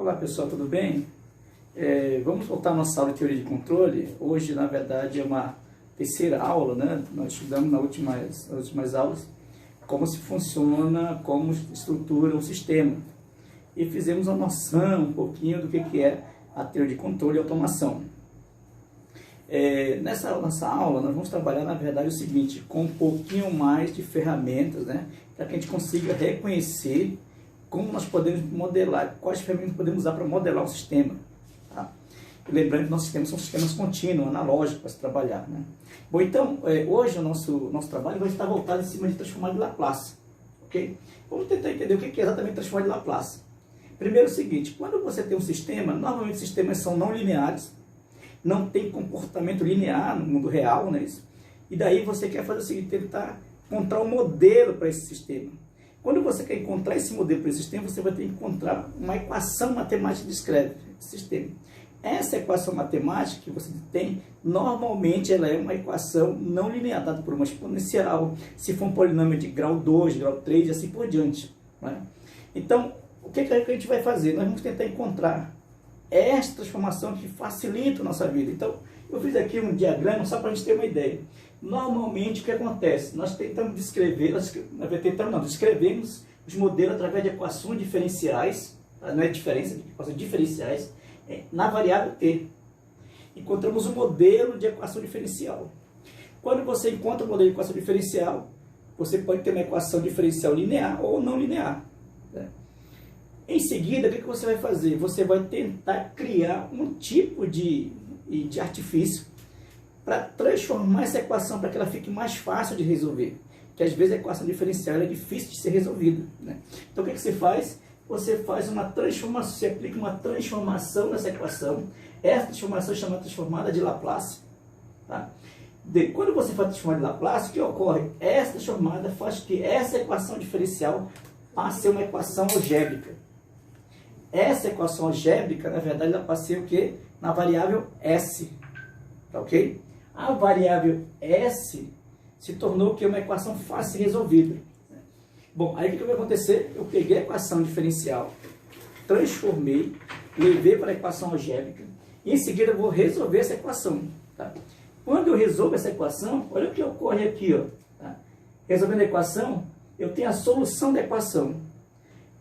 Olá pessoal, tudo bem? Vamos voltar à nossa aula de teoria de controle. Hoje, na verdade, é uma terceira aula, né? Nós estudamos nas últimas aulas como se funciona, como estrutura um sistema. E fizemos uma noção, um pouquinho do que é a teoria de controle e automação. Nessa nossa aula, nós vamos trabalhar, na verdade, o seguinte, com um pouquinho mais de ferramentas, né? Para que a gente consiga reconhecer como nós podemos modelar, quais ferramentas podemos usar para modelar um sistema. Tá? Lembrando que nossos sistemas são sistemas contínuos, analógicos para se trabalhar. Né? Bom, então, hoje o nosso trabalho vai estar voltado em cima de transformar de Laplace. Okay? Vamos tentar entender o que é exatamente transformar de Laplace. Primeiro é o seguinte, quando você tem um sistema, normalmente sistemas são não lineares, não tem comportamento linear no mundo real, né? E daí você quer fazer o seguinte, tentar encontrar um modelo para esse sistema. Quando você quer encontrar esse modelo para esse sistema, você vai ter que encontrar uma equação matemática que descreve esse sistema. Essa equação matemática que você tem, normalmente ela é uma equação não linear, dada por uma exponencial, se for um polinômio de grau 2, grau 3 e assim por diante. Né? Então, o que a gente vai fazer? Nós vamos tentar encontrar esta transformação que facilita a nossa vida. Então, eu fiz aqui um diagrama só para a gente ter uma ideia. Normalmente, o que acontece? Nós tentamos descrever, descrevemos os modelos através de equações diferenciais, não é diferença, equações diferenciais, na variável t. Encontramos um modelo de equação diferencial. Quando você encontra o modelo de equação diferencial, você pode ter uma equação diferencial linear ou não linear. Né? Em seguida, o que você vai fazer? Você vai tentar criar um tipo de artifício para transformar essa equação para que ela fique mais fácil de resolver. Porque às vezes a equação diferencial é difícil de ser resolvida. Né? Então o que você faz? Você faz uma transformação, você aplica uma transformação nessa equação. Essa transformação é chamada transformada de Laplace. Tá? Quando você faz a transformada de Laplace, o que ocorre? Essa transformada faz que essa equação diferencial passe a ser uma equação algébrica. Essa equação algébrica, na verdade, ela passa a ser o quê? Na variável S. Tá ok? A variável S se tornou que uma equação fácil de resolvida. Bom, aí o que vai acontecer? Eu peguei a equação diferencial, transformei, levei para a equação algébrica e em seguida eu vou resolver essa equação. Tá? Quando eu resolvo essa equação, olha o que ocorre aqui. Ó, tá? Resolvendo a equação, eu tenho a solução da equação.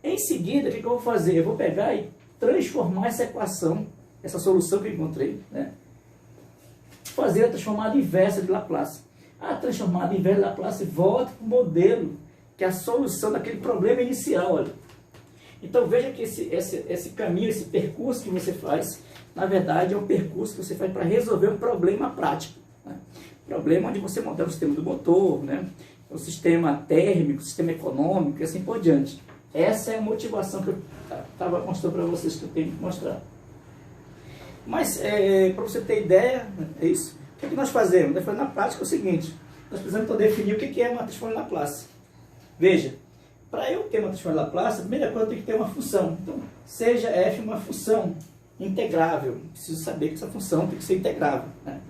Em seguida, o que eu vou fazer? Eu vou pegar e transformar essa equação, essa solução que eu encontrei, né? Fazer a transformada inversa de Laplace. A transformada inversa de Laplace volta para o modelo, que é a solução daquele problema inicial. Olha. Então veja que esse caminho, esse percurso que você faz, na verdade é um percurso que você faz para resolver um problema prático. Né? Problema onde você monta o sistema do motor, né? O sistema térmico, o sistema econômico e assim por diante. Essa é a motivação que eu estava mostrando para vocês, que eu tenho que mostrar. Mas, para você ter ideia, é isso. O que nós fazemos? Nós fazemos na prática o seguinte. Nós precisamos então definir o que é uma transformada de Laplace. Veja, para eu ter uma transformada de Laplace, a primeira coisa eu tenho que ter uma função. Então, seja f uma função integrável. Preciso saber que essa função tem que ser integrável. Né?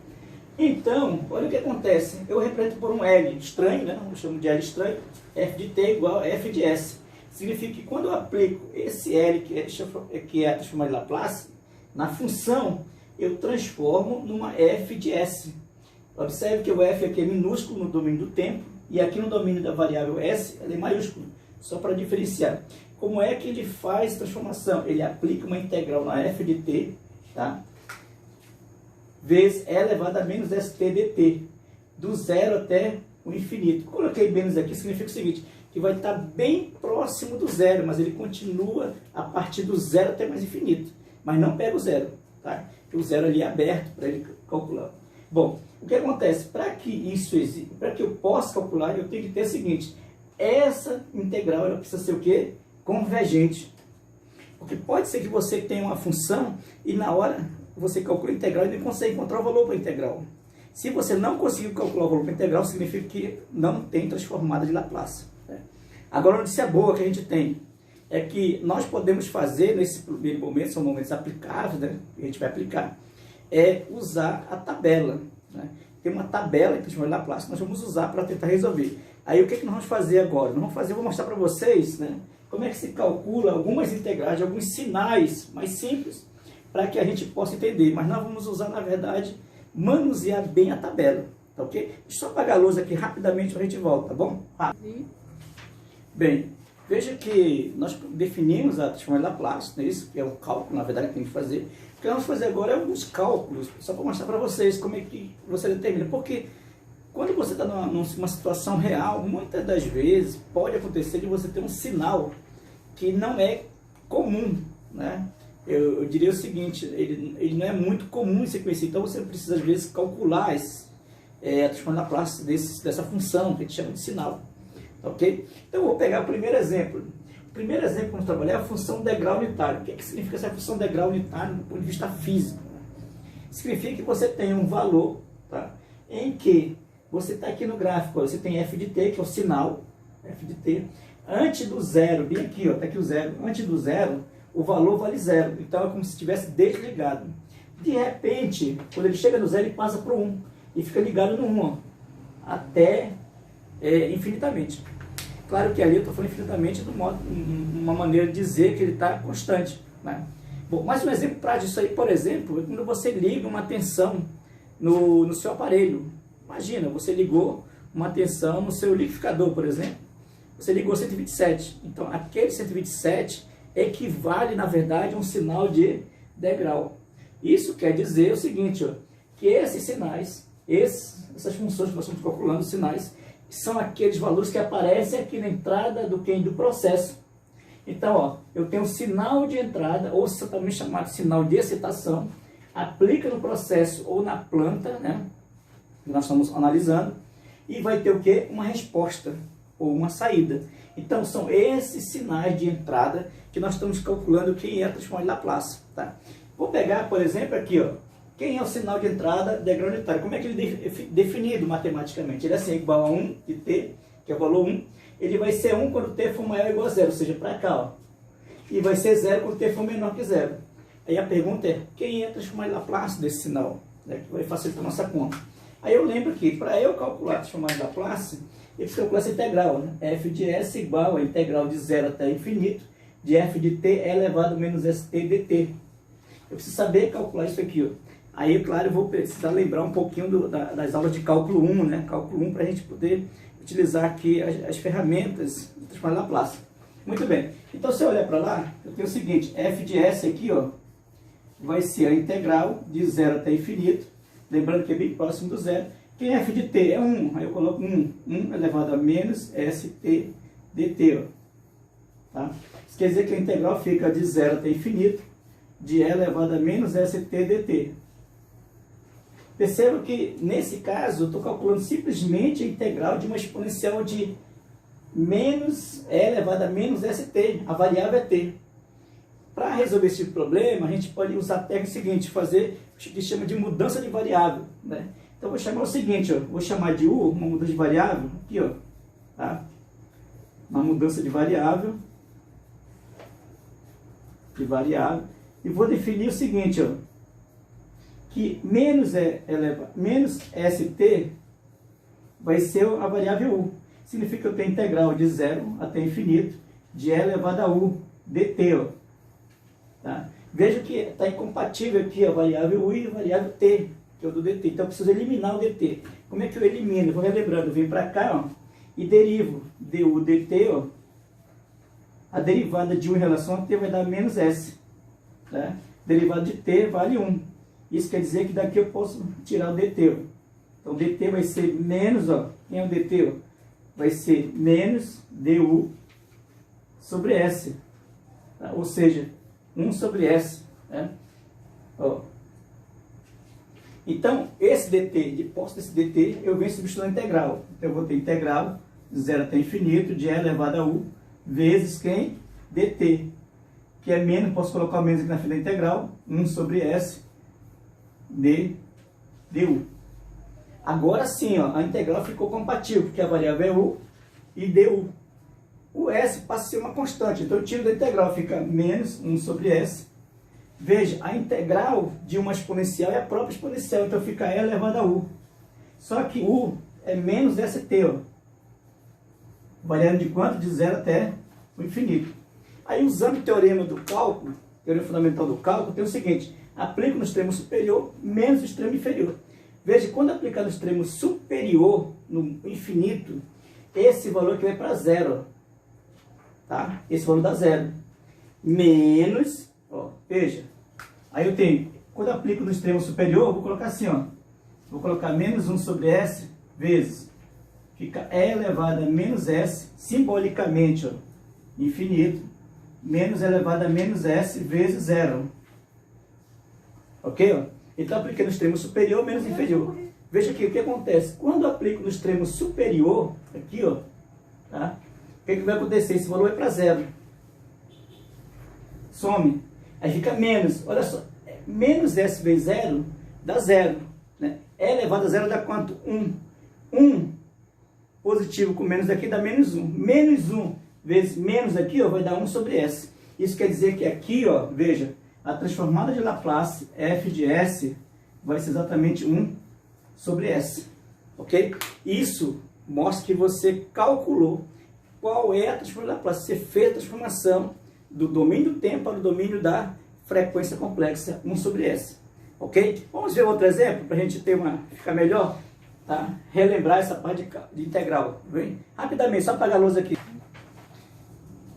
Então, olha o que acontece. Eu represento por um L estranho, né? Eu chamo de L estranho. F de t igual a f de s. Significa que quando eu aplico esse L, que é a transformada de Laplace, na função, eu transformo numa f de s. Observe que o f aqui é minúsculo no domínio do tempo, e aqui no domínio da variável s, ela é maiúsculo, só para diferenciar. Como é que ele faz transformação? Ele aplica uma integral na f de t, tá? Vezes e elevado a menos st dt, do zero até o infinito. Coloquei menos aqui, significa o seguinte, que vai estar bem próximo do zero, mas ele continua a partir do zero até mais infinito. Mas não pega o zero, tá? O zero ali é aberto para ele calcular. Bom, o que acontece? Para que isso exista, para que eu possa calcular, eu tenho que ter o seguinte, essa integral ela precisa ser o quê? Convergente. Porque pode ser que você tenha uma função e na hora você calcula a integral e não consegue encontrar o valor para a integral. Se você não conseguir calcular o valor para a integral, significa que não tem transformada de Laplace. Né? Agora, a notícia boa que a gente tem é que nós podemos fazer, nesse primeiro momento, são momentos aplicáveis, né, que a gente vai aplicar, é usar a tabela. Né? Tem uma tabela que transforma em Laplace que nós vamos usar para tentar resolver. Aí o que nós vamos fazer agora? Nós vamos fazer, eu vou mostrar para vocês, né, como é que se calcula algumas integrais de alguns sinais mais simples para que a gente possa entender. Mas nós vamos usar, na verdade, manusear bem a tabela, tá ok? Deixa eu só apagar a luz aqui rapidamente para a gente volta, tá bom? Bem, veja que nós definimos a transformação de Laplace, né? Isso que é um cálculo, na verdade, que tem que fazer. O que nós vamos fazer agora é alguns cálculos, só para mostrar para vocês como é que você determina. Porque quando você está numa situação real, muitas das vezes pode acontecer de você ter um sinal que não é comum, né? Eu diria o seguinte, ele não é muito comum em sequência, então você precisa às vezes calcular a transformação de Laplace dessa função que a gente chama de sinal, tá ok? Então eu vou pegar o primeiro exemplo. O primeiro exemplo que vamos trabalhar é a função degrau unitário. O que significa essa função degrau unitário do ponto de vista físico? Significa que você tem um valor, tá, em que você está aqui no gráfico, você tem f de t, que é o sinal, f de t, antes do zero, bem aqui, está aqui o zero, antes do zero, o valor vale zero, então é como se estivesse desligado. De repente, quando ele chega no zero, ele passa para o 1, e fica ligado no 1, ó, até infinitamente. Claro que ali eu estou falando infinitamente de uma maneira de dizer que ele está constante, né? Bom, mais um exemplo prático disso aí, por exemplo, é quando você liga uma tensão no seu aparelho. Imagina, você ligou uma tensão no seu liquidificador, por exemplo. Você ligou 127. Então, aquele 127 equivale, na verdade, a um sinal de degrau. Isso quer dizer o seguinte, ó, que esses sinais, essas funções que nós estamos calculando, os sinais, são aqueles valores que aparecem aqui na entrada do processo. Então, ó, eu tenho um sinal de entrada, ou também chamado sinal de excitação, aplica no processo ou na planta, né, que nós estamos analisando, e vai ter o quê? Uma resposta ou uma saída. Então, são esses sinais de entrada que nós estamos calculando que é a transformação de Laplace. Tá? Vou pegar, por exemplo, aqui, ó, quem é o sinal de entrada degrau unitário? Como é que ele é definido matematicamente? Ele é assim, igual a 1 de t, que é o valor 1. Ele vai ser 1 quando t for maior ou igual a 0, ou seja, para cá. Ó. E vai ser 0 quando t for menor que 0. Aí a pergunta é, quem é a transformação de Laplace desse sinal? Né, que vai facilitar a nossa conta. Aí eu lembro que, para eu calcular a transformação de Laplace, eu preciso calcular essa integral. Né? F de s igual a integral de 0 até infinito, de f de t elevado a menos st dt. Eu preciso saber calcular isso aqui. Ó. Aí, claro, eu vou precisar lembrar um pouquinho das aulas de cálculo 1, né? Cálculo 1, para a gente poder utilizar aqui as ferramentas de transformação de Laplace. Muito bem. Então, se eu olhar para lá, eu tenho o seguinte, f de s aqui, ó, vai ser a integral de 0 até infinito, lembrando que é bem próximo do zero. Quem é f de t? É 1. Aí eu coloco 1 elevado a menos st dt. Ó. Tá? Isso quer dizer que a integral fica de 0 até infinito, de e elevado a menos st dt. Perceba que, nesse caso, eu estou calculando simplesmente a integral de uma exponencial de menos e elevado a menos st. A variável é t. Para resolver esse problema, a gente pode usar a técnica seguinte, fazer o que chama de mudança de variável. Né? Então, eu vou chamar o seguinte, ó, vou chamar de u, uma mudança de variável, aqui, ó, tá? Uma mudança de variável, e vou definir o seguinte, ó, que menos st vai ser a variável u. Significa que eu tenho integral de 0 até infinito, de e elevado a u dt, ó. Tá? Veja que está incompatível aqui a variável u e a variável t, que é o do dt. Então eu preciso eliminar o dt. Como é que eu elimino? Vou relembrando, eu venho para cá, ó, e derivo du dt, ó. A derivada de u em relação a t vai dar menos s. Tá? Derivada de t vale 1. Isso quer dizer que daqui eu posso tirar o dt. Ó. Então dt vai ser menos, ó, quem é o dt? Ó? Vai ser menos du sobre s. Tá? Ou seja, 1 sobre s. Né? Ó. Então, esse dt, de posse desse dt, eu venho substituindo a integral. Então, eu vou ter integral de 0 até infinito, de e elevado a u, vezes quem? dt. Que é menos, posso colocar o menos aqui na frente da integral, 1 sobre s du. Agora sim, ó, a integral ficou compatível, porque a variável é u e du. O s passa a ser uma constante, então eu tiro da integral, fica menos 1 sobre s. Veja, a integral de uma exponencial é a própria exponencial, então fica e elevado a u. Só que u é menos st, ó. Variando de quanto? De 0 até o infinito. Aí, usando o teorema do cálculo, teorema fundamental do cálculo, tem o seguinte: aplico no extremo superior menos o extremo inferior. Veja, quando aplicar no extremo superior, no infinito, esse valor aqui vai para zero. Tá? Esse valor dá zero. Menos, ó, veja. Aí eu tenho, quando eu aplico no extremo superior, eu vou colocar assim, ó. Vou colocar menos 1 sobre S vezes. Fica E elevado a menos S, simbolicamente, ó, infinito. Menos elevado a menos S vezes zero. Ok? Ó? Então, apliquei no extremo superior menos inferior. Veja aqui o que acontece. Quando eu aplico no extremo superior, aqui, ó, tá? O que vai acontecer? Esse valor é para zero. Some. Aí fica menos. Olha só. Menos S vezes zero dá zero. Né? E elevado a zero dá quanto? 1. 1 positivo com menos aqui dá menos 1. Menos 1 vezes menos aqui, ó, vai dar 1 sobre S. Isso quer dizer que aqui, ó, veja, a transformada de Laplace f de S vai ser exatamente 1 sobre S. Ok? Isso mostra que você calculou qual é a transformação de Laplace. Você fez a transformação do domínio do tempo para o domínio da frequência complexa 1 sobre S. Ok? Vamos ver outro exemplo para a gente ter ficar melhor? Tá? Relembrar essa parte de integral. Vem? Rapidamente, só apagar a luz aqui.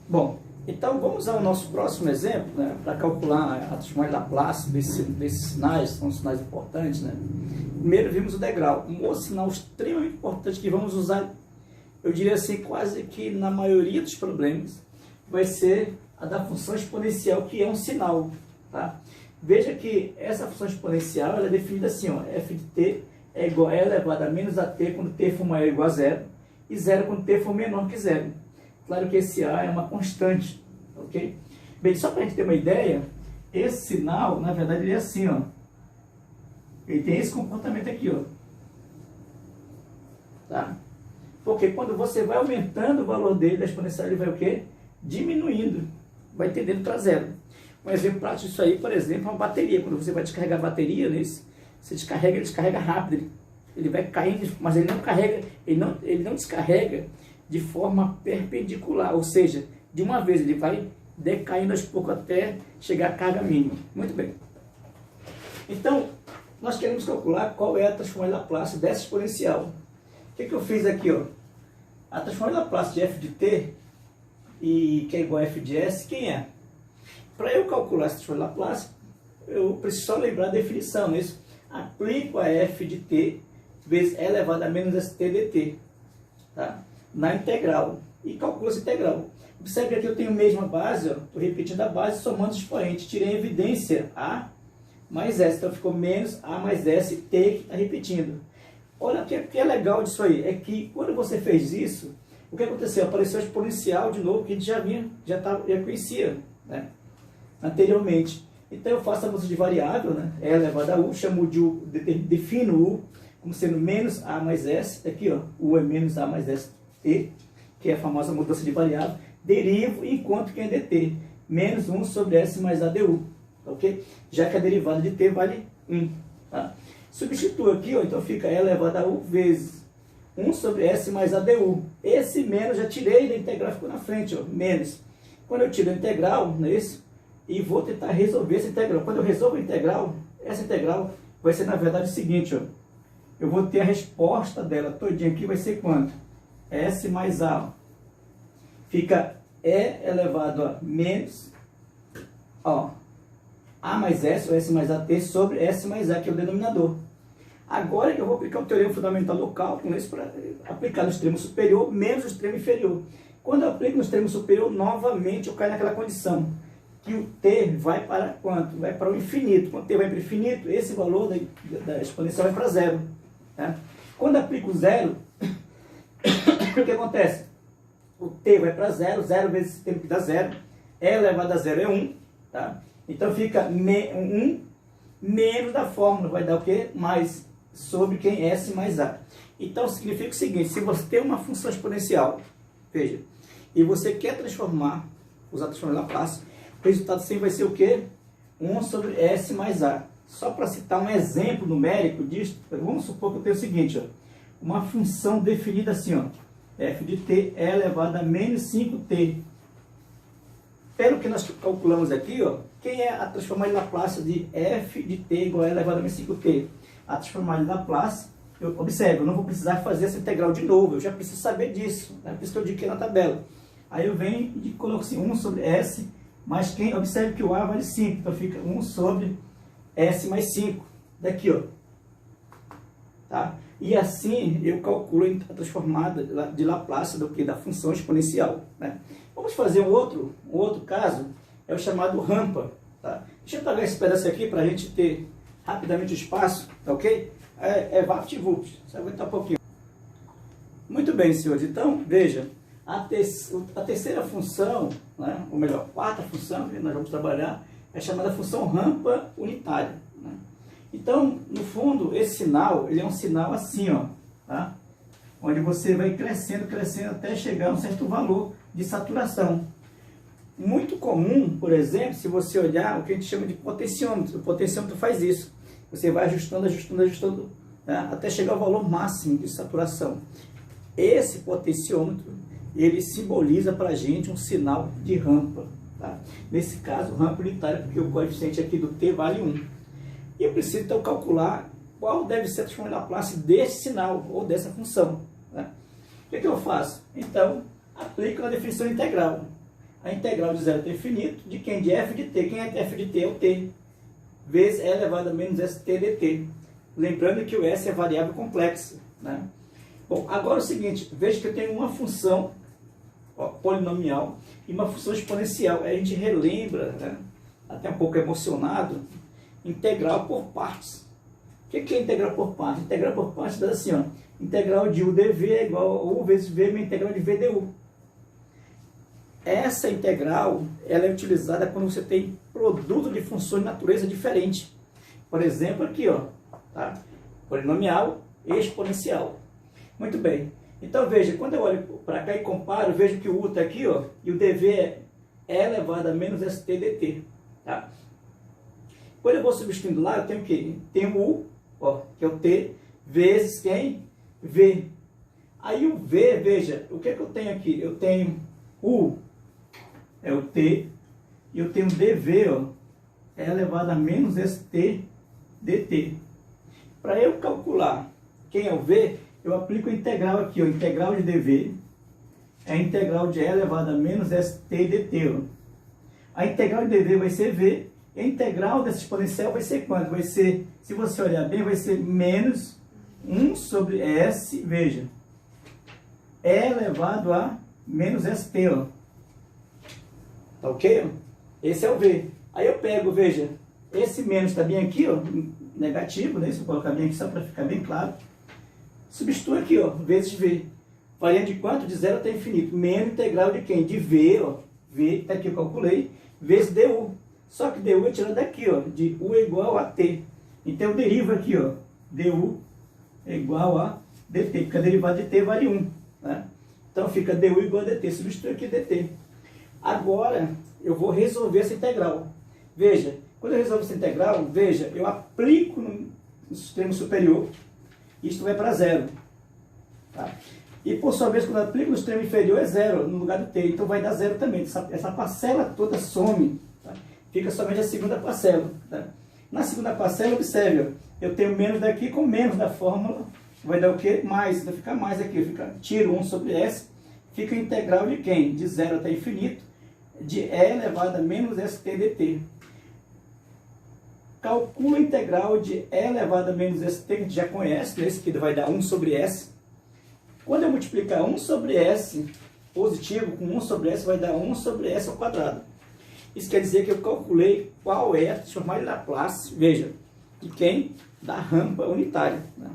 Bom, então vamos usar o nosso próximo exemplo, né, para calcular a transformação de Laplace desses sinais, são sinais importantes. Né? Primeiro vimos o degrau, um outro sinal extremamente importante que vamos usar, eu diria assim, quase que na maioria dos problemas, vai ser a da função exponencial, que é um sinal. Tá? Veja que essa função exponencial ela é definida assim, ó, f de t é igual a e elevado a menos at quando t for maior ou igual a zero, e zero quando t for menor que zero. Claro que esse a é uma constante, ok? Bem, só para a gente ter uma ideia, esse sinal, na verdade, ele é assim, ó. Ele tem esse comportamento aqui, ó. Tá? Porque quando você vai aumentando o valor dele, da exponencial, ele vai o quê? Diminuindo. Vai tendendo para zero. Um exemplo prático disso aí, por exemplo, é uma bateria. Quando você vai descarregar a bateria, você descarrega, ele descarrega rápido. Ele vai caindo, mas ele não carrega, ele não descarrega de forma perpendicular, ou seja, de uma vez ele vai decaindo aos poucos até chegar à carga mínima. Muito bem. Então, nós queremos calcular qual é a transformação de Laplace dessa exponencial. O que eu fiz aqui? Ó? A transformação de Laplace de f de t, que é igual a f de s, quem é? Para eu calcular essa transformação de Laplace, eu preciso só lembrar a definição, não é isso? Aplico a f de t vezes e elevado a menos st dt. Tá? Na integral, e calculo essa integral. Observe que aqui eu tenho a mesma base, estou repetindo a base, somando os expoentes, tirei a evidência a mais s, então ficou menos a mais s, t que está repetindo. Olha o que é legal disso aí, é que quando você fez isso, o que aconteceu? Apareceu a exponencial de novo, que a gente já conhecia, né, anteriormente. Então eu faço a mudança de variável, né, e elevado a u, chamo de u, defino u como sendo menos a mais s, aqui ó, u é menos a mais s, t, que é a famosa mudança de variável, derivo enquanto que é dt, menos 1 sobre s mais a du, ok? Já que a derivada de t vale 1. Tá? Substituo aqui, ó, então fica e elevado a u vezes 1 sobre s mais a du. Esse menos já tirei da integral, ficou na frente, ó, menos. Quando eu tiro a integral, não é isso? E vou tentar resolver essa integral. Quando eu resolvo a integral, essa integral vai ser na verdade o seguinte, ó, eu vou ter a resposta dela todinha aqui, vai ser quanto? S mais A. Fica E elevado a menos, ó, A mais S, ou S mais AT, sobre S mais A, que é o denominador. Agora que eu vou aplicar o teorema fundamental do cálculo, isso para aplicar no extremo superior menos no extremo inferior. Quando eu aplico no extremo superior, novamente eu caio naquela condição, que o t vai para quanto? Vai para o infinito. Quando t vai para o infinito, esse valor da exponencial vai para zero. Tá? Quando eu aplico zero, o que acontece? O t vai para zero, zero vezes esse tempo que dá zero, e elevado a zero é 1, tá? Então fica 1 menos da fórmula, vai dar o quê? Mais sobre quem? S mais A. Então significa o seguinte, se você tem uma função exponencial, veja, e você quer transformar, usar a transformação de Laplace, o resultado sempre vai ser o quê? 1 sobre S mais A. Só para citar um exemplo numérico disso, vamos supor que eu tenho o seguinte, ó, uma função definida assim, ó, f de t é elevado a menos 5t. pelo que nós calculamos aqui, ó, quem é a transformada de Laplace de f de t igual a elevado a menos 5t? A transformada de Laplace, observe, eu não vou precisar fazer essa integral de novo, eu já preciso saber disso, né? Por isso que eu digo na tabela. Aí eu venho e coloco assim, 1 sobre s mais quem? Observe que o a vale 5, então fica 1 sobre s mais 5, daqui, ó. Tá? E assim eu calculo a transformada de Laplace do que? Da função exponencial, né? Vamos fazer um outro caso, é o chamado rampa. Tá? Deixa eu pegar esse pedaço aqui para a gente ter rapidamente o espaço, tá ok? É VaptVupt, você aguentar um pouquinho. Muito bem, senhores, então veja, a terceira função, né? Ou melhor, a quarta função que nós vamos trabalhar é chamada função rampa unitária, né? Então, no fundo, esse sinal, ele é um sinal assim, ó, tá? Onde você vai crescendo, crescendo até chegar a um certo valor de saturação. Muito comum, por exemplo, se você olhar o que a gente chama de potenciômetro. O potenciômetro faz isso. Você vai ajustando, ajustando, ajustando, né, até chegar ao valor máximo de saturação. Esse potenciômetro, ele simboliza para a gente um sinal de rampa. Tá? Nesse caso, rampa unitária, porque o coeficiente aqui do t vale 1. E eu preciso então calcular qual deve ser a transformada de Laplace desse sinal, ou dessa função. Né? O que eu faço? Então, aplico na definição integral. A integral de 0 até infinito, de quem? De f de t. Quem é f de t? É o t. Vezes e elevado a menos st dt. Lembrando que o s é variável complexa. Né? Bom, agora é o seguinte, veja que eu tenho uma função polinomial e uma função exponencial. Aí a gente relembra, né? Até um pouco emocionado, integral por partes. O que é integral por partes? Integral por partes dá assim, ó, integral de u dv é igual a u vezes v menos integral de v du. Essa integral, ela é utilizada quando você tem produto de funções de natureza diferente. Por exemplo, aqui, ó, tá? Polinomial e exponencial. Muito bem. Então, veja, quando eu olho para cá e comparo, eu vejo que o u está aqui, ó, e o dv é elevado a menos st dt. Tá? Quando eu vou substituindo lá, eu tenho o quê? Tenho o u, ó, que é o t, vezes quem? V. Aí o v, veja, o que é que eu tenho aqui? Eu tenho u, é o t, e eu tenho dv, ó, é elevado a menos st dt. Para eu calcular quem é o v, eu aplico a integral aqui, ó, integral de dv, é a integral de e elevado a menos st dt. Ó. A integral de dv vai ser v, e a integral dessa exponencial vai ser quanto? Vai ser, se você olhar bem, vai ser menos 1 sobre s, veja, e elevado a menos st, ó. Tá ok? Esse é o v. Aí eu pego, veja, esse menos está bem aqui, ó, negativo, né? Se eu colocar bem aqui só para ficar bem claro. Substitui aqui, ó, vezes v. Variando de quanto? De 0 até infinito. Menos integral de quem? De v, ó. V, tá aqui eu calculei, vezes du. Só que du é tirado daqui, ó, de u é igual a t. Então eu derivo aqui, ó, du é igual a dt, porque a derivada de t vale 1. Né? Então fica du igual a dt, substitui aqui dt. Agora eu vou resolver essa integral. Veja, quando eu resolvo essa integral, veja, eu aplico no extremo superior, isto vai para zero. Tá? E por sua vez, quando eu aplico no extremo inferior, é zero no lugar do t, então vai dar zero também. Essa parcela toda some. Tá? Fica somente a segunda parcela. Tá? Na segunda parcela, observe, ó, eu tenho menos daqui com menos da fórmula, vai dar o quê? Mais, então fica mais aqui, tiro 1 sobre s, fica a integral de quem? De 0 até infinito, de e elevado a menos st dt. Calcula a integral de e elevado a menos st, que a gente já conhece, esse que vai dar 1 sobre s. Quando eu multiplicar 1 sobre s positivo com 1 sobre s, vai dar 1 sobre s ao quadrado. Isso quer dizer que eu calculei qual é a transformada de Laplace, veja, de quem? Da rampa unitária. Né?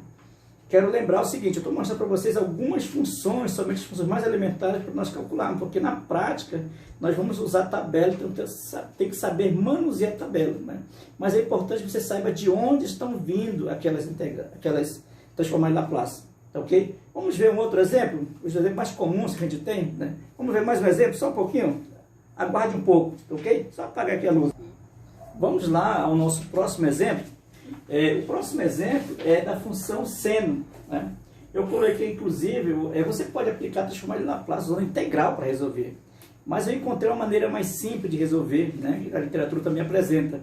Quero lembrar o seguinte, eu estou mostrando para vocês algumas funções, somente as funções mais elementares para nós calcularmos, porque na prática nós vamos usar a tabela, então tem que saber manusear a tabela. Né? Mas é importante que você saiba de onde estão vindo aquelas transformadas de Laplace. Tá ok? Vamos ver um outro exemplo, os exemplos mais comuns que a gente tem. Né? Vamos ver mais um exemplo, só um pouquinho? Aguarde um pouco, ok? Só apagar aqui a luz. Vamos lá ao nosso próximo exemplo. O próximo exemplo é da função seno. Né? Eu coloquei, inclusive, você pode aplicar a transformada de Laplace usando integral para resolver. Mas eu encontrei uma maneira mais simples de resolver, né, que a literatura também apresenta,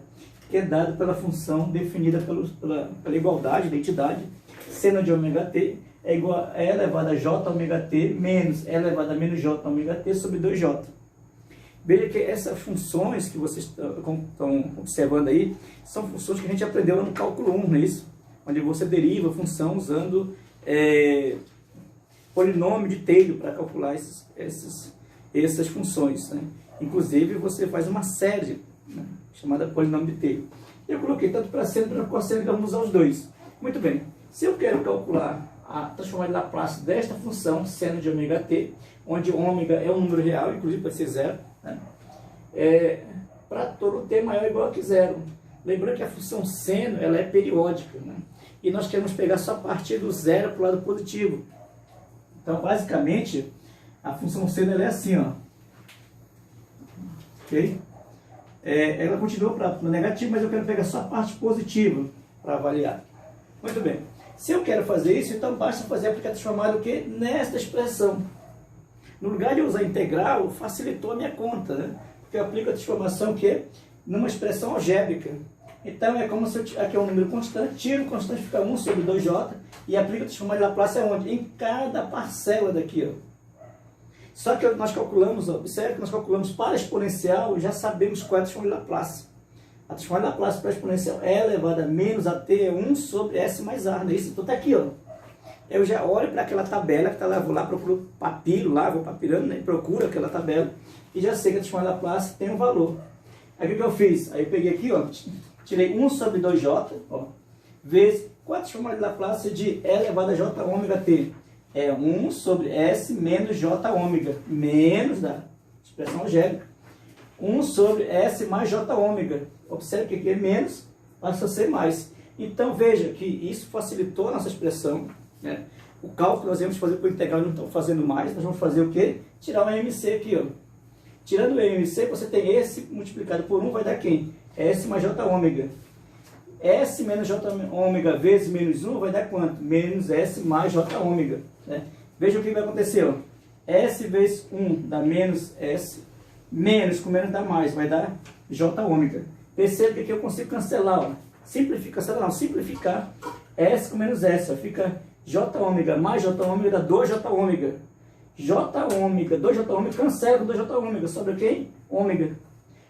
que é dado pela função definida pela igualdade, identidade, seno de ômega t é igual a e elevado a j ômega t menos e elevado a menos j ômega t sobre 2j. Veja que essas funções que vocês estão observando aí, são funções que a gente aprendeu no cálculo 1, não é isso? Onde você deriva a função usando polinômio de Taylor para calcular essas funções, né? Inclusive você faz uma série, né, chamada polinômio de Taylor. Eu coloquei tanto para seno quanto para cosseno, que vamos usar os dois. Muito bem, se eu quero calcular a transformada de Laplace desta função, seno de ômega t, onde ômega é um número real, inclusive pode ser zero, né? Para todo t maior ou igual a que zero. Lembrando que a função seno ela é periódica, né? E nós queremos pegar só a partir do zero para o lado positivo. Então, basicamente, a função seno ela é assim, ó. Ok? Ela continua para o negativo, mas eu quero pegar só a parte positiva para avaliar. Muito bem. Se eu quero fazer isso, então basta fazer aplicar a transformada o quê? Nesta expressão. No lugar de usar integral, facilitou a minha conta, né? Porque eu aplico a transformação que numa expressão algébrica. Então é como se aqui é um número constante, tiro o constante, fica 1 sobre 2j, e aplico a transformada de Laplace aonde? Em cada parcela daqui, ó. Só que nós calculamos, observe que nós calculamos para exponencial, já sabemos qual é a transformada de Laplace. A transformada de Laplace para exponencial é elevada a menos a t é 1 sobre s mais a, não é isso? Então está aqui, ó. Eu já olho para aquela tabela que está lá, vou lá, procuro papiro lá, vou papirando, né? Procuro aquela tabela e já sei que a transformada de Laplace tem um valor. Aí o que eu fiz? Aí eu peguei aqui, ó, tirei 1 sobre 2j, ó, vezes qual é a transformada de Laplace de e elevado a j ômega t? É 1 sobre s menos j ômega, menos da expressão algébrica. 1 sobre s mais j ômega. Observe que aqui é menos, passa a ser mais. Então veja que isso facilitou a nossa expressão, né? O cálculo nós vamos fazer por integral, não estamos fazendo mais, nós vamos fazer o quê? Tirar o MC aqui, ó. Tirando o MC, você tem esse multiplicado por 1, vai dar quem? S mais j ômega. S menos j ômega vezes menos 1 vai dar quanto? Menos S mais j ômega, né? Veja o que vai acontecer, ó. S vezes 1 dá menos S, menos com menos dá mais, vai dar j ômega. Perceba que aqui eu consigo cancelar, ó. Simplificar S com menos S, ó. Fica j ômega mais j ômega dá 2j ômega. J ômega, 2j ômega, cancela com 2j ômega, sobra quem? Ômega.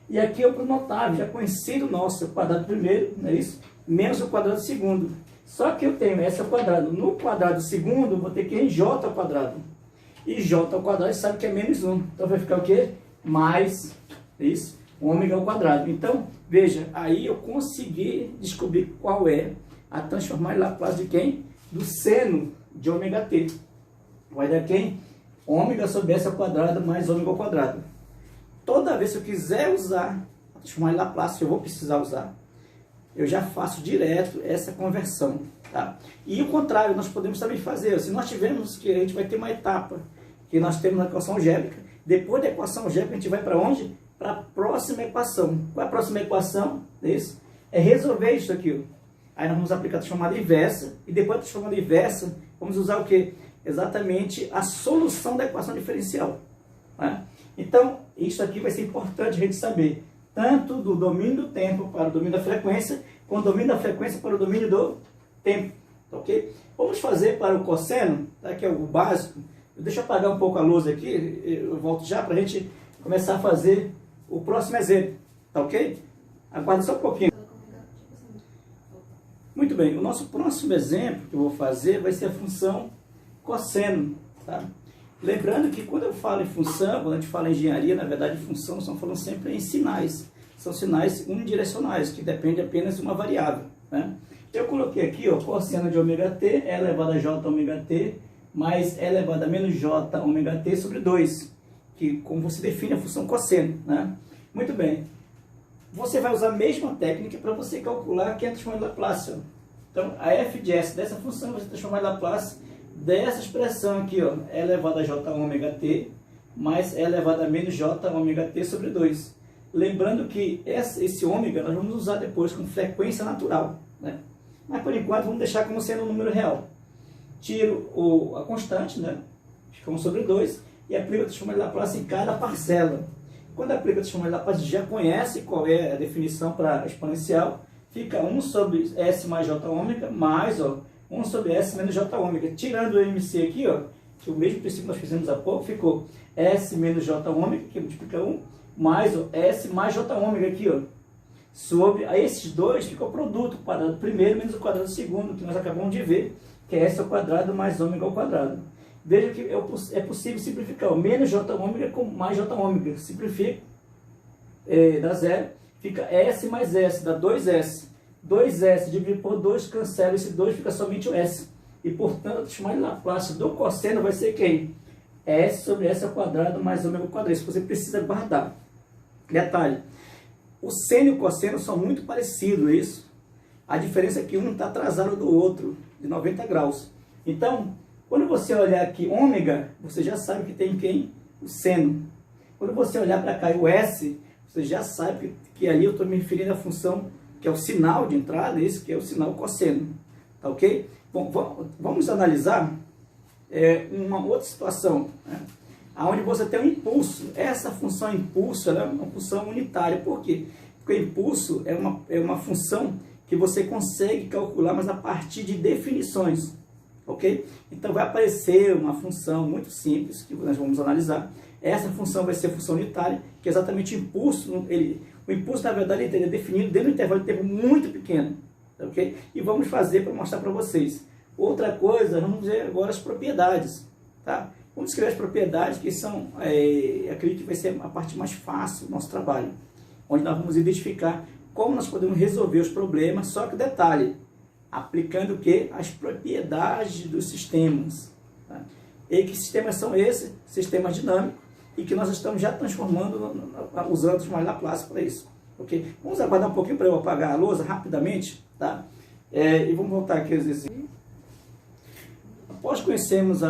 E aqui é o notável, já conhecido nosso, o quadrado primeiro, não é isso? Menos o quadrado segundo. Só que eu tenho S ao quadrado. No quadrado segundo, eu vou ter que J ao quadrado. E J ao quadrado, sabe que é menos 1. Então vai ficar o quê? Mais, isso, ômega ao quadrado. Então, veja, aí eu consegui descobrir qual é a transformada de Laplace de quem? Do seno de ômega t. Vai dar quem? Ômega sobre S ao quadrado mais ômega ao quadrado. Toda vez que eu quiser usar a transformada de Laplace, eu vou precisar usar, eu já faço direto essa conversão, tá? E o contrário, nós podemos também fazer. Se nós tivermos que, a gente vai ter uma etapa que nós temos na equação algébrica. Depois da equação algébrica, a gente vai para onde? Para a próxima equação. Qual é a próxima equação? Isso é resolver isso aqui. Aí nós vamos aplicar a transformada inversa. E depois da transformada inversa, vamos usar o quê? Exatamente a solução da equação diferencial, né? Então, isso aqui vai ser importante a gente saber, tanto do domínio do tempo para o domínio da frequência, quanto do domínio da frequência para o domínio do tempo, ok? Vamos fazer para o cosseno, tá? Que é o básico. Deixa eu apagar um pouco a luz aqui, eu volto já para a gente começar a fazer o próximo exemplo, tá ok? Aguarda só um pouquinho. Muito bem, o nosso próximo exemplo que eu vou fazer vai ser a função cosseno, tá? Lembrando que quando eu falo em função, quando a gente fala em engenharia, na verdade função, nós estamos falando sempre em sinais. São sinais unidirecionais, que dependem apenas de uma variável, né? Eu coloquei aqui, ó, cosseno de ômega t é elevado a j ômega t mais é elevado a menos j ômega t sobre 2, que como você define a função cosseno, né? Muito bem. Você vai usar a mesma técnica para você calcular aqui a transformada de Laplace, ó. Então, a f de s dessa função vai ser transformada de Laplace dessa expressão aqui, ó, é elevado a j ômega t mais é elevado a menos j ômega t sobre 2. Lembrando que esse ômega nós vamos usar depois com frequência natural, né? Mas por enquanto vamos deixar como sendo um número real. Tiro a constante, né? Fica 1 sobre 2. e aplica a transformada de Laplace em cada parcela. Quando aplica a transformada de Laplace, já conhece qual é a definição para exponencial, fica 1 sobre S mais J ômega, mais 1 sobre S menos J ômega. Tirando o MC aqui, que o mesmo princípio que nós fizemos há pouco, ficou S menos J ômega, que multiplica 1, mais S mais J ômega aqui, sobre esses dois ficou o produto, o quadrado primeiro menos o quadrado segundo, que nós acabamos de ver, que é S ao quadrado mais ômega ao quadrado. Veja que é possível simplificar o menos J ômega com mais J ômega. Simplifica, dá zero, fica S mais S, dá 2S. 2S dividido por 2, cancela esse 2, fica somente o S. E, portanto, chamar de Laplace do cosseno vai ser quem? S sobre S ao quadrado mais ômega ao quadrado. Isso você precisa guardar. Detalhe, o seno e o cosseno são muito parecidos, isso. A diferença é que um está atrasado do outro, de 90 graus. Então, quando você olhar aqui ômega, você já sabe que tem quem? O seno. Quando você olhar para cá o S, você já sabe que ali eu estou me referindo à função, que é o sinal de entrada, esse que é o sinal cosseno. Tá ok? Bom, vamos analisar uma outra situação, né? Onde você tem um impulso. Essa função impulso ela é uma função unitária. Por quê? Porque o impulso é uma função que você consegue calcular, mas a partir de definições. Ok? Então vai aparecer uma função muito simples que nós vamos analisar. Essa função vai ser a função unitária, que é exatamente o impulso. O impulso, na verdade, ele é definido dentro de um intervalo de tempo muito pequeno. Ok? E vamos fazer para mostrar para vocês. Outra coisa, vamos ver agora as propriedades. Tá? Vamos escrever as propriedades, que são, acredito que vai ser a parte mais fácil do nosso trabalho. Onde nós vamos identificar como nós podemos resolver os problemas, só que detalhe, aplicando o quê? As propriedades dos sistemas. Tá? E que sistemas são esses? Sistemas dinâmicos, e que nós estamos já transformando, usando os mais Laplace para isso. Okay? Vamos aguardar um pouquinho para eu apagar a lousa rapidamente, tá? E vamos voltar aqui aos exercícios. Após conhecermos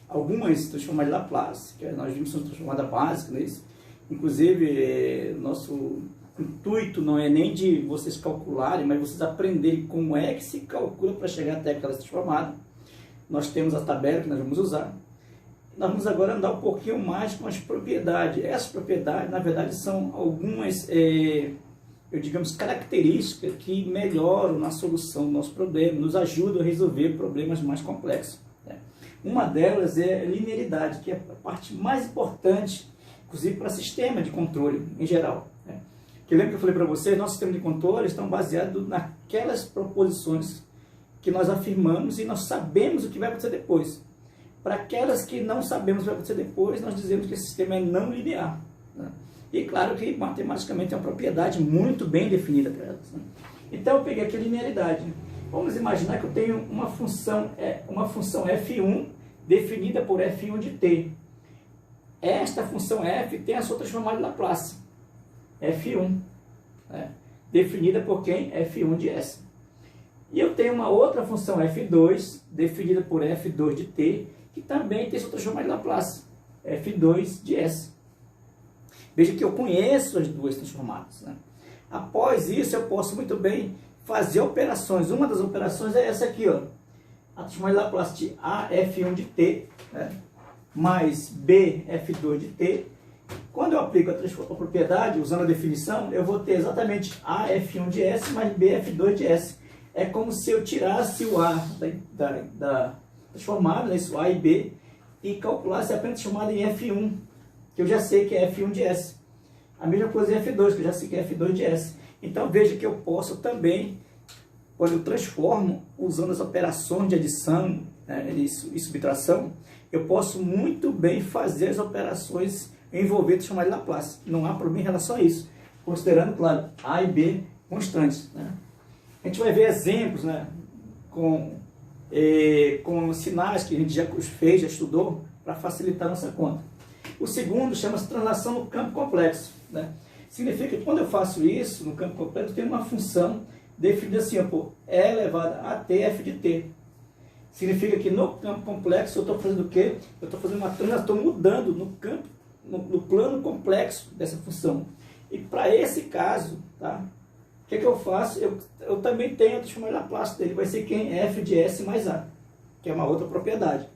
algumas transformadas de Laplace, que nós vimos uma transformada básica, né? Inclusive, nosso intuito não é nem de vocês calcularem, mas vocês aprenderem como é que se calcula para chegar até aquela transformada. Nós temos a tabela que nós vamos usar. Nós vamos agora andar um pouquinho mais com as propriedades. Essas propriedades, na verdade, são algumas, digamos, características que melhoram na solução do nosso problema, nos ajudam a resolver problemas mais complexos. Né? Uma delas é a linearidade, que é a parte mais importante, inclusive para sistema de controle em geral. Né? Que lembra que eu falei para vocês, nossos sistemas de controle estão baseados naquelas proposições que nós afirmamos e nós sabemos o que vai acontecer depois. Para aquelas que não sabemos o que vai acontecer depois, nós dizemos que esse sistema é não linear. Né? E claro que matematicamente é uma propriedade muito bem definida para elas. Né? Então eu peguei aqui a linearidade. Vamos imaginar que eu tenho uma função f1 definida por f1 de t. Esta função f tem a sua transformada de Laplace, f1, né? Definida por quem? f1 de s. E eu tenho uma outra função f2, definida por f2 de t, que também tem sua transformada de Laplace, f2 de s. Veja que eu conheço as duas transformadas. Né? Após isso, eu posso muito bem fazer operações. Uma das operações é essa aqui, a transformada de Laplace de a f1 de t, né? Mais b f2 de t. Quando eu aplico a propriedade, usando a definição, eu vou ter exatamente a f1 de s mais b f2 de s. É como se eu tirasse o a da transformada, né, isso, a e b, e calculasse apenas a transformada em f1, que eu já sei que é f1 de s. A mesma coisa em f2, que eu já sei que é f2 de s. Então veja que eu posso também, quando eu transformo, usando as operações de adição, né, e subtração, eu posso muito bem fazer as operações envolvendo transformada de Laplace. Não há problema em relação a isso, considerando, claro, a e b constantes. Né? A gente vai ver exemplos, né, com sinais que a gente já fez, já estudou, para facilitar a nossa conta. O segundo chama-se translação no campo complexo. Né? Significa que quando eu faço isso no campo complexo, eu tenho uma função definida assim, por E elevado a t f de t. Significa que no campo complexo eu estou fazendo o quê? Eu estou fazendo uma translação, estou mudando no campo, no plano complexo dessa função. E para esse caso, tá? O que eu faço? Eu também tenho a transformada de Laplace dele, vai ser quem? F de S mais A, que é uma outra propriedade.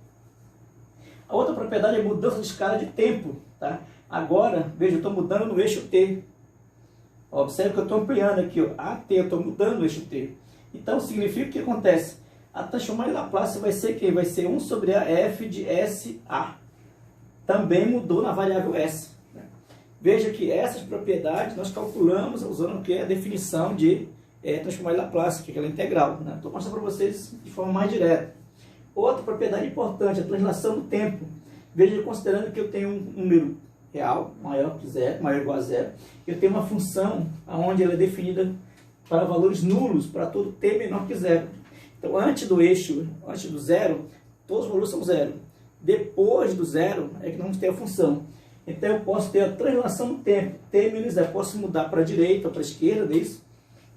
A outra propriedade é mudança de escala de tempo. Tá? Agora, veja, eu estou mudando no eixo T. Observe que eu estou ampliando aqui, ó, AT, eu estou mudando o eixo T. Então, significa que acontece? A transformada em Laplace vai ser quem? Vai ser 1 sobre a f de SA. Também mudou na variável S. Né? Veja que essas propriedades nós calculamos usando o que? A definição de transformada em Laplace, que é aquela integral. Né? Estou mostrando para vocês de forma mais direta. Outra propriedade importante, a translação do tempo. Veja, considerando que eu tenho um número real, maior que zero, maior ou igual a zero, eu tenho uma função onde ela é definida para valores nulos, para todo t menor que zero. Então, antes do eixo, antes do zero, todos os valores são zero. Depois do zero é que nós vamos ter a função. Então, eu posso ter a translação do tempo, t menos zero. Posso mudar para a direita ou para a esquerda disso.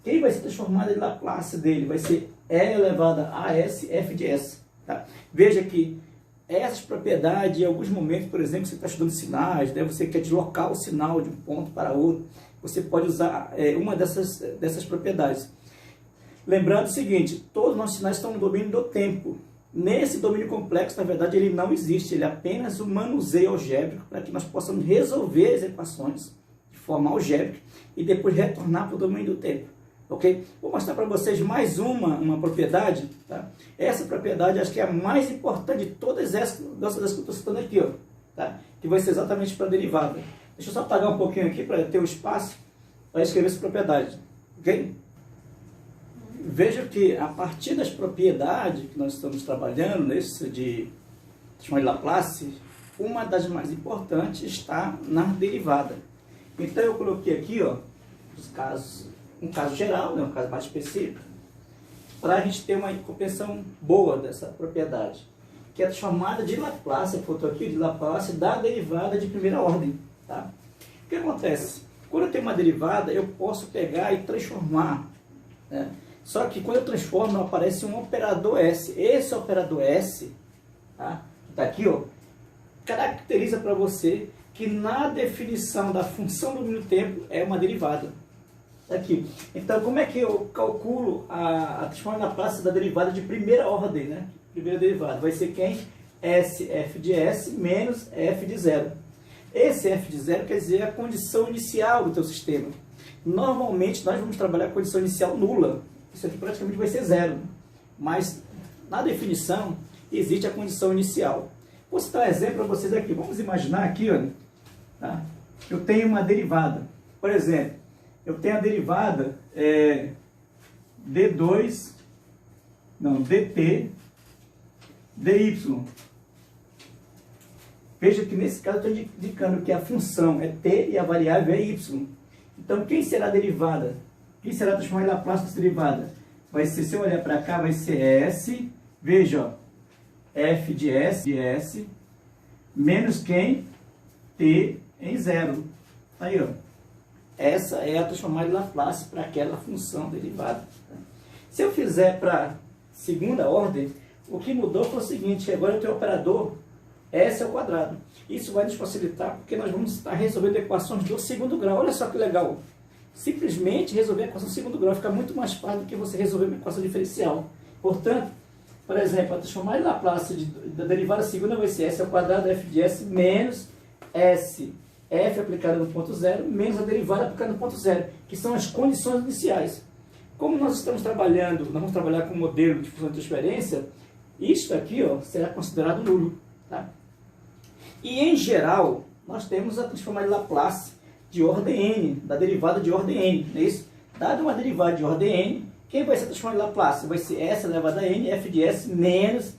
Quem vai ser transformado em Laplace dele vai ser e elevado a s f de s. Tá? Veja que essas propriedades, em alguns momentos, por exemplo, você está estudando sinais, né? Você quer deslocar o sinal de um ponto para outro, você pode usar uma dessas propriedades. Lembrando o seguinte, todos os nossos sinais estão no domínio do tempo. Nesse domínio complexo, na verdade, ele não existe, ele é apenas um manuseio algébrico para que nós possamos resolver as equações de forma algébrica e depois retornar para o domínio do tempo. Ok? Vou mostrar para vocês mais uma propriedade. Tá? Essa propriedade acho que é a mais importante de todas essas que eu estou citando aqui, ó, tá? Que vai ser exatamente para a derivada. Deixa eu só apagar um pouquinho aqui para ter um espaço para escrever essa propriedade. Ok? Veja que a partir das propriedades que nós estamos trabalhando, nesse de Laplace, uma das mais importantes está na derivada. Então eu coloquei aqui, ó, os casos. Um caso geral, né, um caso mais específico, para a gente ter uma compreensão boa dessa propriedade, que é a chamada de Laplace, a foto aqui de Laplace da derivada de primeira ordem. Tá? O que acontece? Quando eu tenho uma derivada, eu posso pegar e transformar. Né? Só que quando eu transformo, aparece um operador S. Esse operador S, tá? Que está aqui, ó, caracteriza para você que na definição da função do domínio do tempo é uma derivada. Aqui. Então, como é que eu calculo a transformação na Laplace da derivada de primeira ordem, né? Primeira derivada. Vai ser quem? S f de s menos f de zero. Esse f de zero quer dizer a condição inicial do teu sistema. Normalmente, nós vamos trabalhar a condição inicial nula. Isso aqui praticamente vai ser zero. Mas, na definição, existe a condição inicial. Vou citar um exemplo para vocês aqui. Vamos imaginar aqui, olha, tá? Eu tenho uma derivada. Por exemplo, eu tenho a derivada dt dy. Veja que nesse caso eu estou indicando que a função é t e a variável é y. Então, quem será a derivada? Quem será transformada em Laplace dessa derivada? Vai ser, se eu olhar para cá, vai ser s, veja, ó, f de s, menos quem? T em zero. Aí, ó. Essa é a transformada em Laplace para aquela função derivada. Se eu fizer para segunda ordem, o que mudou foi o seguinte, agora eu tenho o operador S ao quadrado. Isso vai nos facilitar porque nós vamos estar resolvendo equações do segundo grau. Olha só que legal. Simplesmente resolver a equação do segundo grau fica muito mais fácil do que você resolver uma equação diferencial. Portanto, por exemplo, a transformada em Laplace da derivada segunda vai ser S ao quadrado f de s menos S f aplicada no ponto zero menos a derivada aplicada no ponto zero, que são as condições iniciais. Como nós estamos trabalhando, nós vamos trabalhar com o modelo de função de transferência, isto aqui, ó, será considerado nulo. Tá? E em geral, nós temos a transformada em Laplace de ordem n, da derivada de ordem n, não é isso? Dada uma derivada de ordem n, quem vai ser transformada em Laplace? Vai ser s elevado a n, f de s menos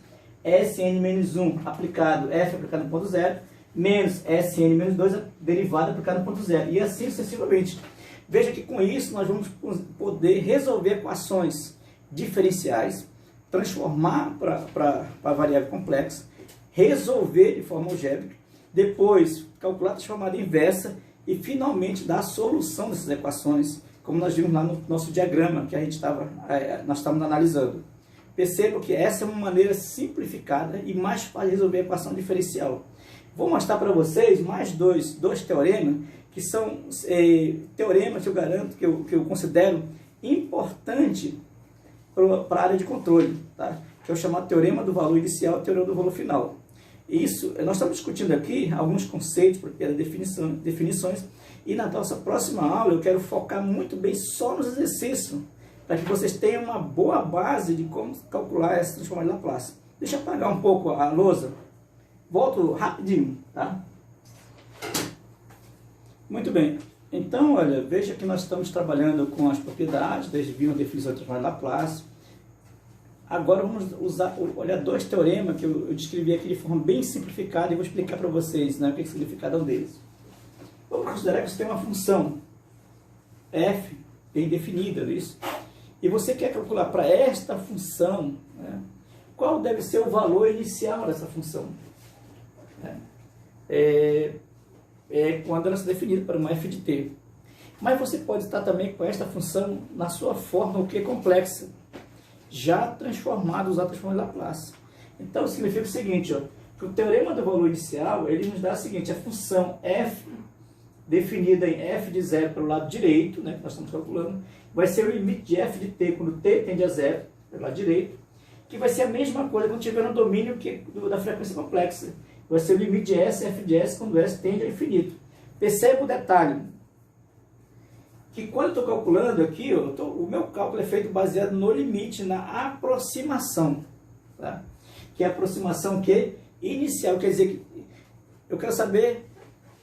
Sn menos 1 aplicado, f aplicado no ponto zero, menos Sn menos 2 derivada aplicada no ponto zero, e assim sucessivamente. Veja que com isso nós vamos poder resolver equações diferenciais, transformar para a variável complexa, resolver de forma algébrica, depois calcular a transformada inversa e finalmente dar a solução dessas equações, como nós vimos lá no nosso diagrama que nós estávamos analisando. Percebam que essa é uma maneira simplificada e mais fácil de resolver a equação diferencial. Vou mostrar para vocês mais dois teoremas, que são teoremas que eu garanto, que eu considero importante para a área de controle, tá? Que é o chamado teorema do valor inicial e teorema do valor final. Isso, nós estamos discutindo aqui alguns conceitos, definições, e na nossa próxima aula eu quero focar muito bem só nos exercícios, para que vocês tenham uma boa base de como calcular essa transformada de Laplace. Deixa eu apagar um pouco a lousa, volto rapidinho, tá? Muito bem, então olha, veja que nós estamos trabalhando com as propriedades, desde a definição de transformada de Laplace. Agora vamos olhar dois teoremas que eu descrevi aqui de forma bem simplificada e vou explicar para vocês, né, o que significa cada um deles. Vamos considerar que você tem uma função f bem definida, isso? E você quer calcular para esta função, né, qual deve ser o valor inicial dessa função. Quando ela é definida para uma f de t. Mas você pode estar também com esta função na sua forma o que complexa, já transformado, usar a transformada de Laplace. Então significa o seguinte, ó, que o teorema do valor inicial, ele nos dá o seguinte: a função f definida em f de zero pelo lado direito, né, que nós estamos calculando, vai ser o limite de f de t quando t tende a zero, pelo lado direito, que vai ser a mesma coisa quando tiver no domínio da frequência complexa. Vai ser o limite de s, f de s, quando s tende a infinito. Perceba o detalhe, que quando eu estou calculando aqui, ó, o meu cálculo é feito baseado no limite, na aproximação, tá? Que é a aproximação inicial, quer dizer que eu quero saber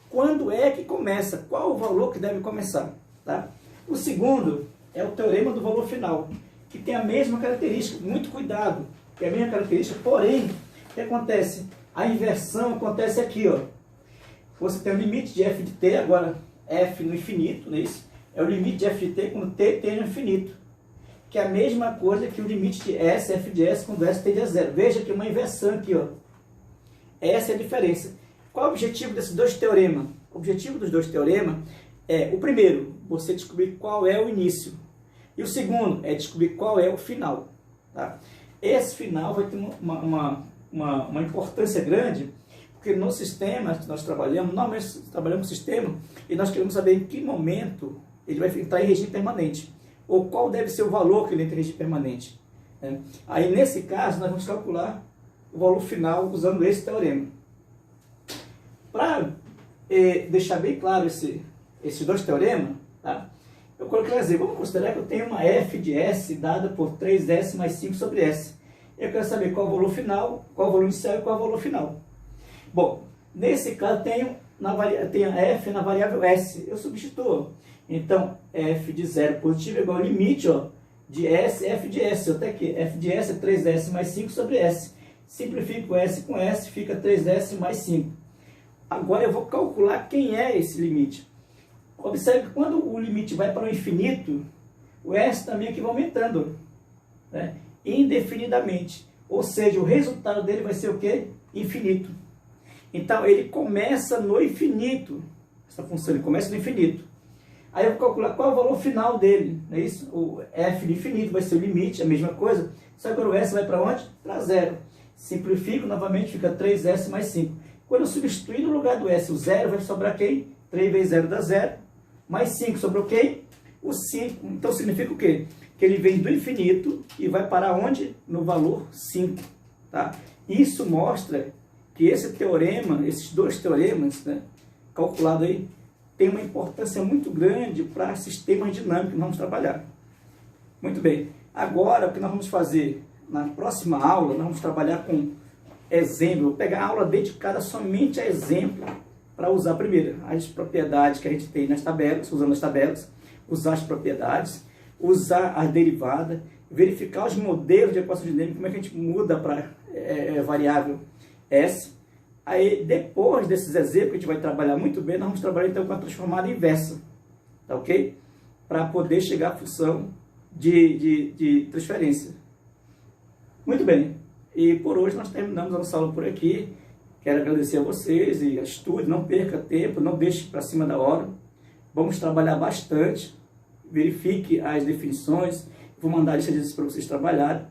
quando é que começa, qual o valor que deve começar, tá? O segundo é o teorema do valor final, que tem a mesma característica, muito cuidado, que é a mesma característica, porém, o que acontece? A inversão acontece aqui, ó. Você tem o limite de f de t, agora f no infinito, não é isso? É o limite de f de t quando t tende a infinito, que é a mesma coisa que o limite de s, f de s, quando s tende a zero. Veja que é uma inversão aqui, ó. Essa é a diferença. Qual é o objetivo desses dois teoremas? O objetivo dos dois teoremas é, o primeiro, você descobrir qual é o início. E o segundo é descobrir qual é o final. Tá? Esse final vai ter uma importância grande, porque no sistema que nós trabalhamos, normalmente trabalhamos no sistema, e nós queremos saber em que momento ele vai entrar em regime permanente, ou qual deve ser o valor que ele entra em regime permanente. Né? Aí, nesse caso, nós vamos calcular o valor final usando esse teorema. Para deixar bem claro esses dois teoremas, tá? Eu coloquei um exemplo. Vamos considerar que eu tenho uma f de s dada por 3s mais 5 sobre s. Eu quero saber qual é o valor final, qual é o valor inicial e qual é o valor final. Bom, nesse caso tenho a f na variável s. Eu substituo. Então, f de 0 positivo é igual ao limite, ó, de s, f de s. Até que f de s é 3s mais 5 sobre s. Simplifico s com s, fica 3s mais 5. Agora eu vou calcular quem é esse limite. Observe que quando o limite vai para o infinito, o s também aqui vai aumentando, né, indefinidamente. Ou seja, o resultado dele vai ser o quê? Infinito. Então, ele começa no infinito. Essa função, ele começa no infinito. Aí eu vou calcular qual é o valor final dele. Não é isso? O f de infinito vai ser o limite, a mesma coisa. Só que agora o s vai para onde? Para zero. Simplifico novamente, fica 3s mais 5. Quando eu substituir no lugar do s o zero, vai sobrar quem? 3 vezes 0 dá 0. Mais 5 sobrou quem? O 5. Então significa o quê? Que ele vem do infinito e vai parar onde? No valor 5. Tá? Isso mostra que esse teorema, esses dois teoremas, né, calculados aí, tem uma importância muito grande para sistemas dinâmicos que nós vamos trabalhar. Muito bem. Agora, o que nós vamos fazer na próxima aula, nós vamos trabalhar com exemplo. Vou pegar a aula dedicada somente a exemplo, para usar primeiro as propriedades que a gente tem nas tabelas, usando as tabelas, usar as propriedades, usar as derivadas, verificar os modelos de equação dinâmica, como é que a gente muda para variável s. Aí, depois desses exemplos, que a gente vai trabalhar muito bem, nós vamos trabalhar então com a transformada inversa, tá ok? Para poder chegar à função de transferência. Muito bem, e por hoje nós terminamos a nossa aula por aqui. Quero agradecer a vocês e estude, não perca tempo, não deixe para cima da hora. Vamos trabalhar bastante, verifique as definições, vou mandar a lista de exercícios para vocês trabalharem.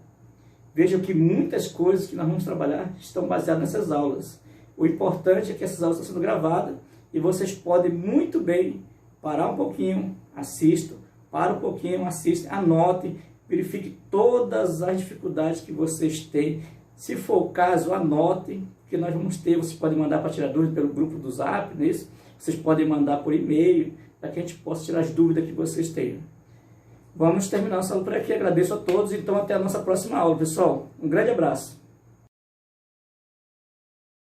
Vejam que muitas coisas que nós vamos trabalhar estão baseadas nessas aulas. O importante é que essas aulas estão sendo gravadas e vocês podem muito bem parar um pouquinho, assistam, para um pouquinho, assistem, anotem, verifique todas as dificuldades que vocês têm Se for o caso, anotem, que nós vamos ter, vocês podem mandar para tirar dúvida pelo grupo do Zap, não é isso? Vocês podem mandar por e-mail, para que a gente possa tirar as dúvidas que vocês tenham. Vamos terminar nossa aula por aqui, agradeço a todos, então até a nossa próxima aula, pessoal. Um grande abraço.